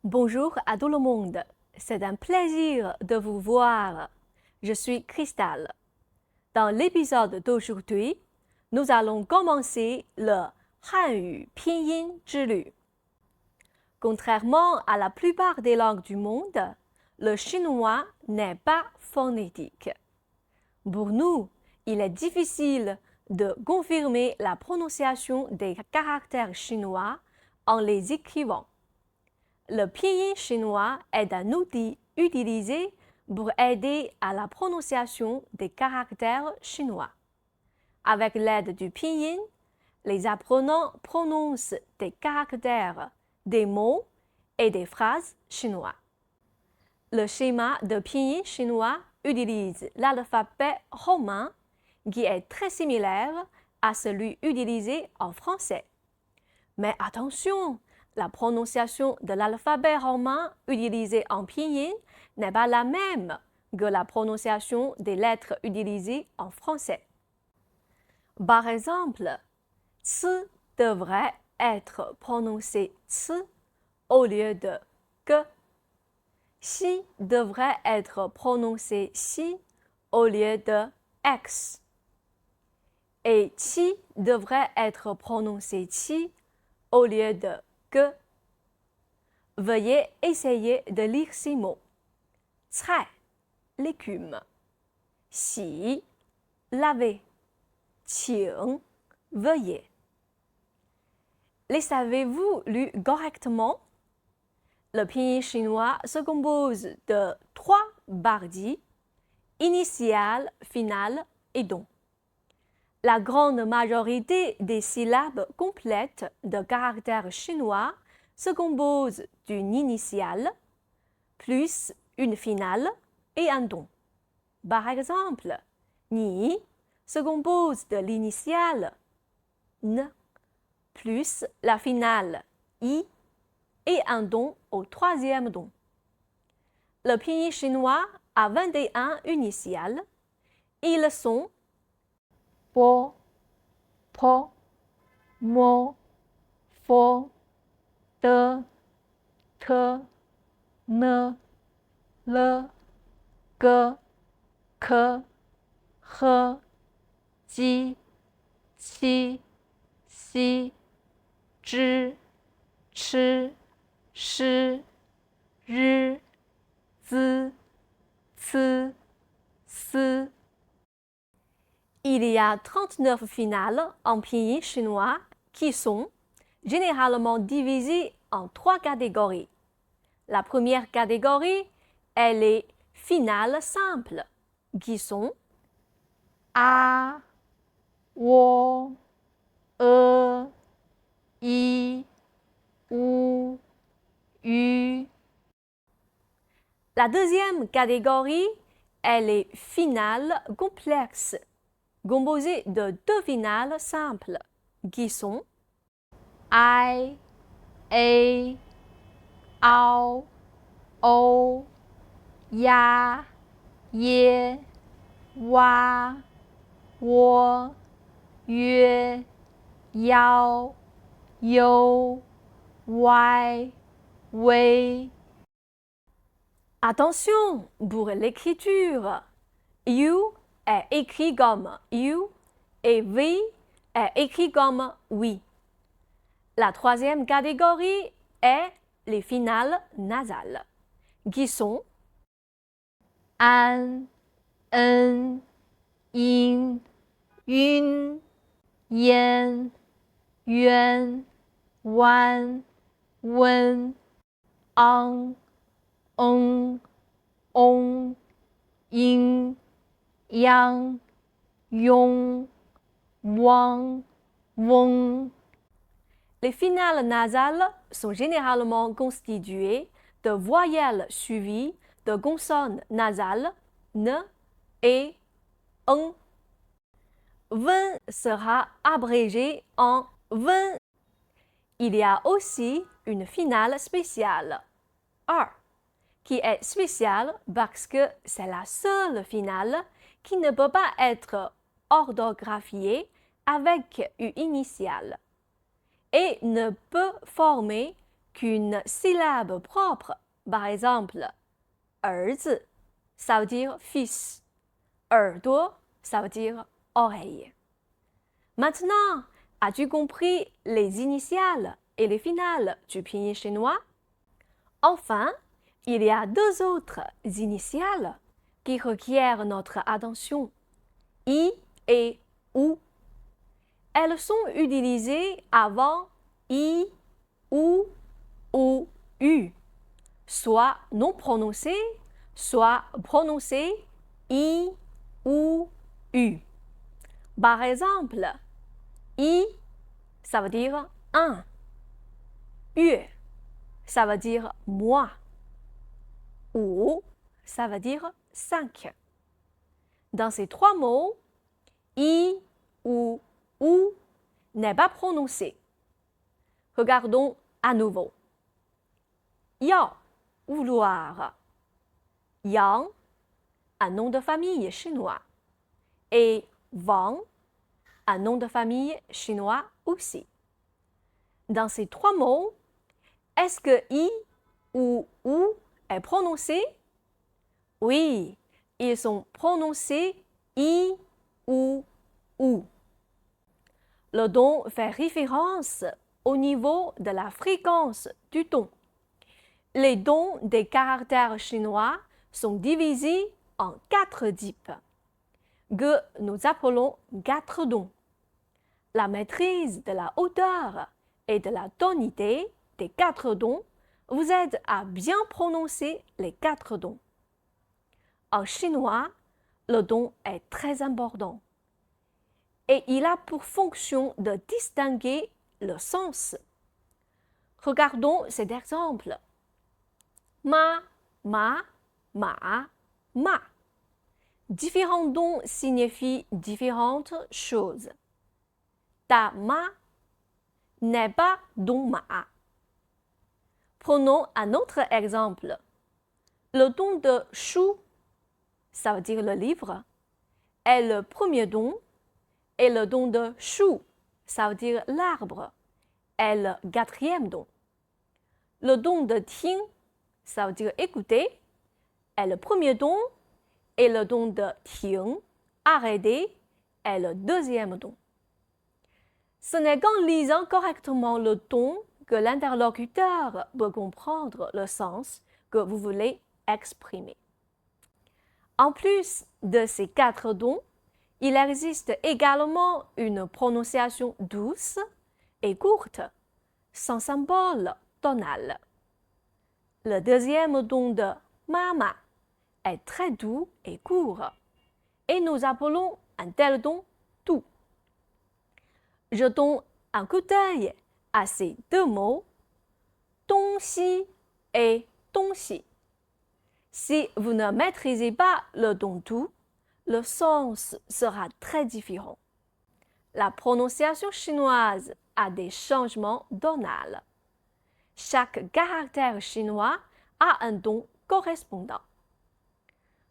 Bonjour à tout le monde. C'est un plaisir de vous voir. Je suis Cristal. Dans l'épisode d'aujourd'hui, nous allons commencer le Hanyu Pinyin 之旅. Contrairement à la plupart des langues du monde, le chinois n'est pas phonétique. Pour nous, il est difficile de confirmer la prononciation des caractères chinois en les écrivant. Le pinyin chinois est un outil utilisé pour aider à la prononciation des caractères chinois. Avec l'aide du pinyin, les apprenants prononcent des caractères, des mots et des phrases chinois. Le schéma de pinyin chinois utilise l'alphabet romain qui est très similaire à celui utilisé en français. Mais attention, la prononciation de l'alphabet romain utilisé en pinyin n'est pas la même que la prononciation des lettres utilisées en français. Par exemple, ci devrait être prononcé ci au lieu de que. Xi devrait être prononcé xi au lieu de x. Et qi devrait être prononcé qi au lieu de que. Veuillez essayer de lire ces mots. Cai, l'écume. Xi, laver. Qing, veuillez. Les avez-vous lus correctement? Le pinyin chinois se compose de 3 bardis, initiales, finales et dons. La grande majorité des syllabes complètes de caractères chinois se compose d'une initiale, plus une finale et un don. Par exemple, ni se compose de l'initiale n, plus la finale i et un don au troisième don. Le pinyin chinois a 21 initiales. Ils sont po, po, mo, fo, de, te, ne, le, ge, ke, he, ji, qi, xi, zhi, chi, shi, ri, zi, ci, si. Il y a 39 finales en pinyin chinois qui sont généralement divisées en 3 catégories. La première catégorie est les finales simples, qui sont a, wo, i, ou, u. La deuxième catégorie est les finales complexes, composées de 2 finales simples, qui sont I, A, ao, o, ya, ye, wa, wo, yue, yao, yo, wai, wei. Attention pour l'écriture. You est écrit comme you et we est écrit comme we. La troisième catégorie est les finales nasales, qui sont an, en, in, yun, yen, yuan, wan, wen, ang, ong, on, yin, yang, yong, wang, wong. Les finales nasales sont généralement constituées de voyelles suivies de consonnes nasales n et ng. Ven sera abrégé en ven. Il y a aussi une finale spéciale, r, qui est spéciale parce que c'est la seule finale qui ne peut pas être orthographiée avec une initiale et ne peut former qu'une syllabe propre. Par exemple, 儿子 ça veut dire fils. 耳朵 ça veut dire oreille. Maintenant, as-tu compris les initiales et les finales du pinyin chinois? Enfin, il y a deux autres initiales qui requièrent notre attention, I et U. Elles sont utilisées avant I, U ou U, soit non prononcées, soit prononcées I, U, U. Par exemple, I, ça veut dire un. U, ça veut dire moi. Ou, ça veut dire 5. Dans ces trois mots, I ou U n'est pas prononcé. Regardons à nouveau. Yao, vouloir. Yang, un nom de famille chinois. Et Wang, un nom de famille chinois aussi. Dans ces trois mots, est-ce que I ou U est prononcé? Oui, ils sont prononcés I ou U. Le don fait référence au niveau de la fréquence du ton. Les dons des caractères chinois sont divisés en 4 types, que nous appelons 4 dons. La maîtrise de la hauteur et de la tonalité des 4 dons vous aide à bien prononcer les 4 dons. En chinois, le don est très important et il a pour fonction de distinguer le sens. Regardons cet exemple. Ma, ma, ma. Différents dons signifient différentes choses. Ta ma n'est pas don ma. Prenons un autre exemple. Le don de chou, ça veut dire le livre, est le premier don, et le don de chou, ça veut dire l'arbre, est le 4e don. Le don de ting, ça veut dire écouter, est le premier don, et le don de ting, arrêter, est le 2e don. Ce n'est qu'en lisant correctement le ton que l'interlocuteur peut comprendre le sens que vous voulez exprimer. En plus de ces 4 dons, il existe également une prononciation douce et courte, sans symbole tonal. Le 2e don de mama est très doux et court, et nous appelons un tel don doux. Jetons un coup d'œil à ces 2 mots, dongxi et dongxi. Si vous ne maîtrisez pas le don doux, le sens sera très différent. La prononciation chinoise a des changements tonals. Chaque caractère chinois a un don correspondant.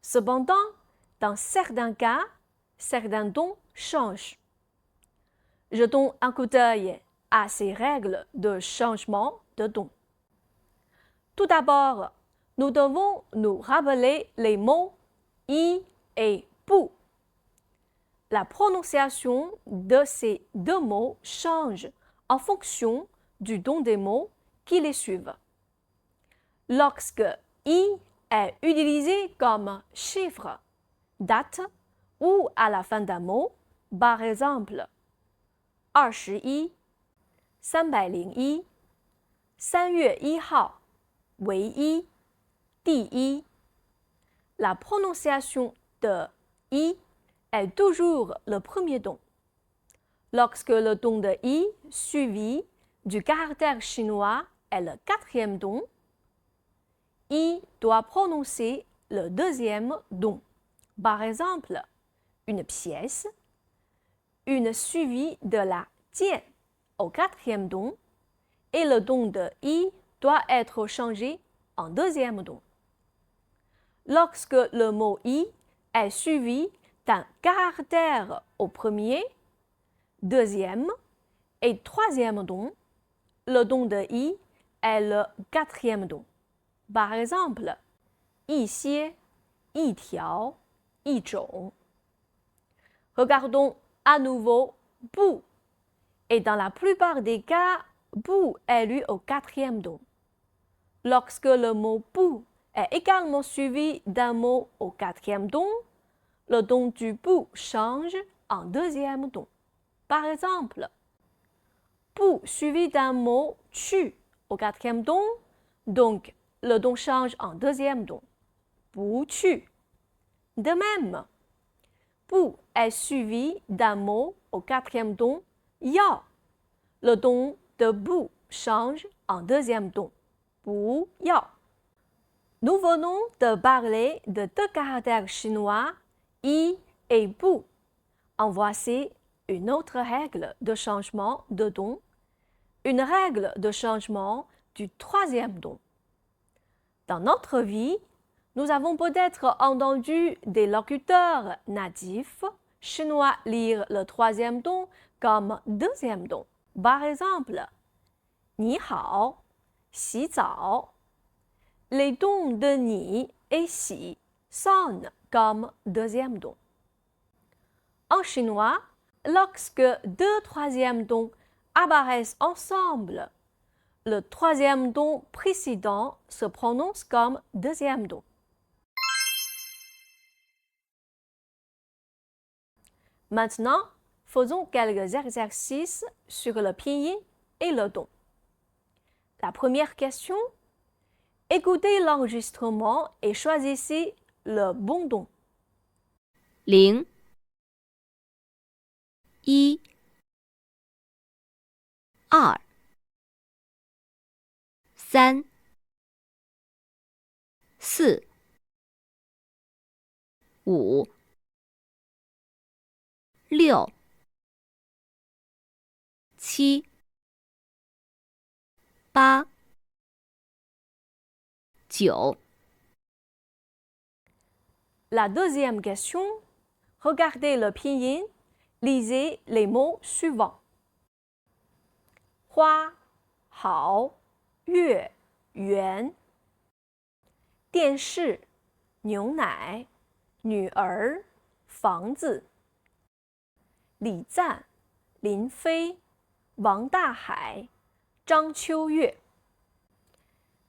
Cependant, dans certains cas, certains dons changent. Jetons un coup d'œil à ces règles de changement de don. Tout d'abord, nous devons nous rappeler les mots i et pu. La prononciation de ces 2 mots change en fonction du don des mots qui les suivent. Lorsque i est utilisé comme chiffre, date ou à la fin d'un mot, par exemple, 21, 301, 3月1号, 唯一, 第一. La prononciation de i est toujours le premier don. Lorsque le don de i suivi du caractère chinois est le 4e don, i doit prononcer le 2e don. Par exemple, une pièce, une suivie de la jian au 4e don, et le don de i doit être changé en 2e don. Lorsque le mot i est suivi d'un caractère au 1er, 2e et 3e don, le don de i est le quatrième don. Par exemple, 一些、一条、一种。Regardons à nouveau bout. Et dans la plupart des cas, bout est lu au quatrième don. Lorsque le mot bout est également suivi d'un mot au quatrième don, le don du bout change en deuxième don. Par exemple, bout suivi d'un mot tu au quatrième don, donc le don change en deuxième don. Bu tu. De même, bu est suivi d'un mot au quatrième don ya. Le don de bu change en deuxième don. Bu ya. Nous venons de parler de deux caractères chinois, i et bu. En voici une autre règle de changement de don, une règle de changement du troisième don. Dans notre vie, nous avons peut-être entendu des locuteurs natifs chinois lire le troisième don comme deuxième don. Par exemple, 你好, 洗澡. Les dons de ni et xi sonnent comme deuxième don. En chinois, lorsque deux troisièmes dons apparaissent ensemble, le troisième don précédent se prononce comme deuxième don. Maintenant, faisons quelques exercices sur le pinyin et le don. La première question, écoutez l'enregistrement et choisissez le bon don. 0、1、2、3、4、5、6、7、8、9。 La deuxième question, regardez le pinyin, lisez les mots suivants. 花、好、月、圆。电视、牛奶、女儿、房子。李赞、林飞、王大海、张秋月。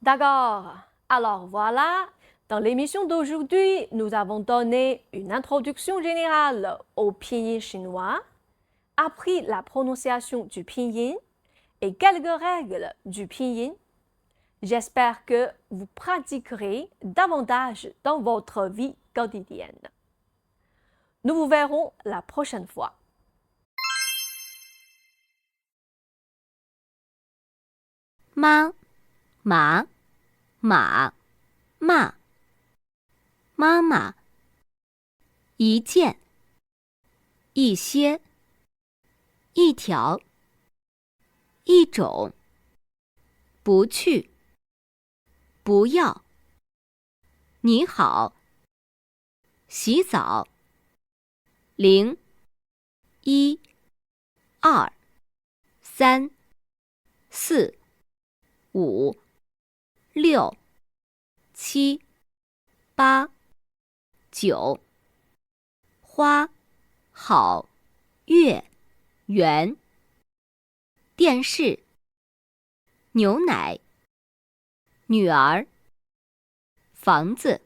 D'accord. Alors voilà, dans l'émission d'aujourd'hui, nous avons donné une introduction générale au pinyin chinois, appris la prononciation du pinyin et quelques règles du pinyin. J'espère que vous pratiquerez davantage dans votre vie quotidienne. Nous vous verrons la prochaine fois. 妈、马、马、骂、妈妈。一件、一些、一条、一种。不去、不要。你好、洗澡。0、1、2、3、4、5、6、7、8、9。花、好、月、圆。电视、牛奶、女儿、房子。